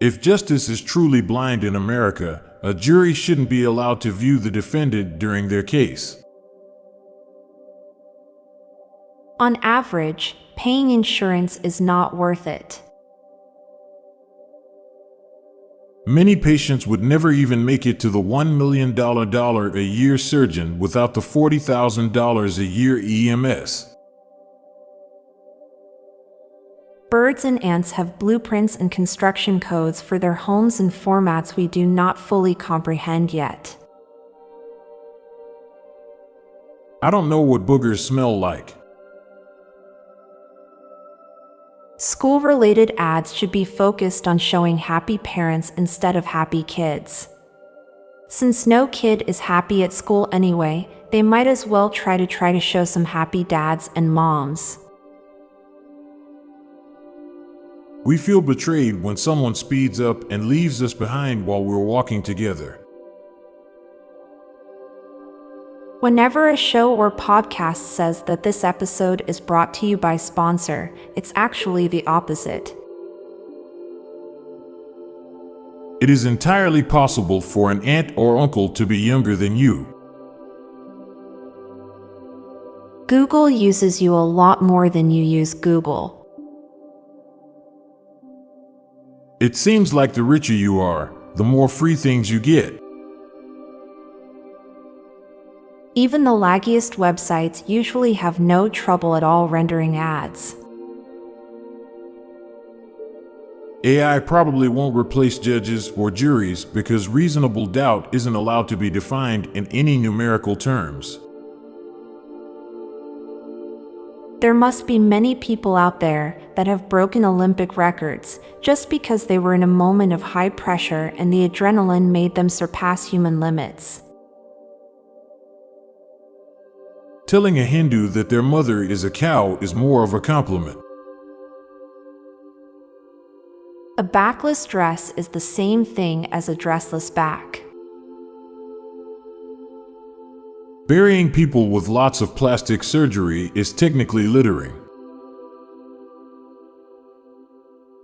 If justice is truly blind in America, a jury shouldn't be allowed to view the defendant during their case. On average, paying insurance is not worth it. Many patients would never even make it to the $1 million a year surgeon without the $40,000 a year EMS. Birds and ants have blueprints and construction codes for their homes in formats we do not fully comprehend yet. I don't know what boogers smell like. School-related ads should be focused on showing happy parents instead of happy kids. Since no kid is happy at school anyway, they might as well try to show some happy dads and moms. We feel betrayed when someone speeds up and leaves us behind while we're walking together. Whenever a show or podcast says that this episode is brought to you by sponsor, it's actually the opposite. It is entirely possible for an aunt or uncle to be younger than you. Google uses you a lot more than you use Google. It seems like the richer you are, the more free things you get. Even the laggiest websites usually have no trouble at all rendering ads. AI probably won't replace judges or juries because reasonable doubt isn't allowed to be defined in any numerical terms. There must be many people out there that have broken Olympic records just because they were in a moment of high pressure and the adrenaline made them surpass human limits. Telling a Hindu that their mother is a cow is more of a compliment. A backless dress is the same thing as a dressless back. Burying people with lots of plastic surgery is technically littering.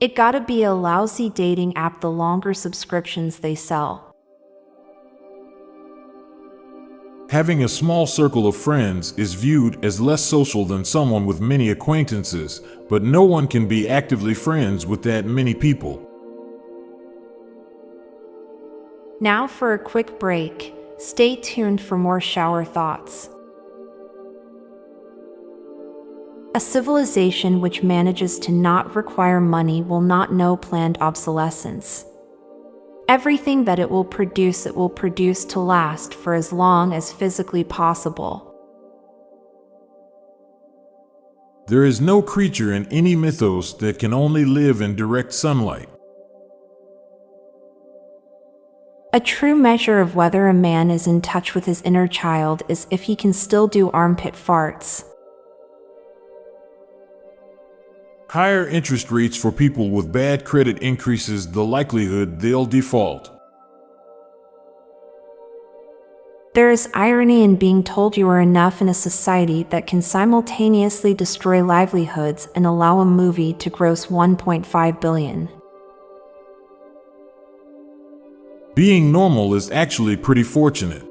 It gotta be a lousy dating app the longer subscriptions they sell. Having a small circle of friends is viewed as less social than someone with many acquaintances, but no one can be actively friends with that many people. Now for a quick break. Stay tuned for more shower thoughts. A civilization which manages to not require money will not know planned obsolescence. Everything that it will produce to last for as long as physically possible. There is no creature in any mythos that can only live in direct sunlight. A true measure of whether a man is in touch with his inner child is if he can still do armpit farts. Higher interest rates for people with bad credit increases the likelihood they'll default. There is irony in being told you are enough in a society that can simultaneously destroy livelihoods and allow a movie to gross $1.5 billion. Being normal is actually pretty fortunate.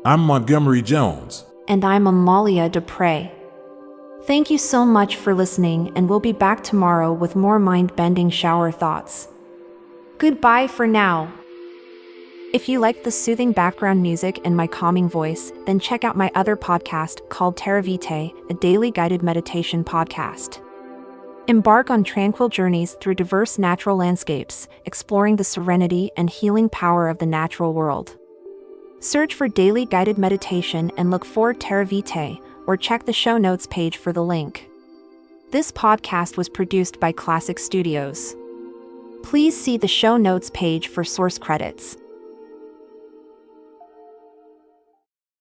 I'm Montgomery Jones. And I'm Amalia Dupre. Thank you so much for listening, and we'll be back tomorrow with more mind-bending shower thoughts. Goodbye for now. If you like the soothing background music and my calming voice, then check out my other podcast called Terra Vitae, a daily guided meditation podcast. Embark on tranquil journeys through diverse natural landscapes, exploring the serenity and healing power of the natural world. Search for Daily Guided Meditation and look for Terra Vitae, or check the show notes page for the link. This podcast was produced by Klassic Studios. Please see the show notes page for source credits.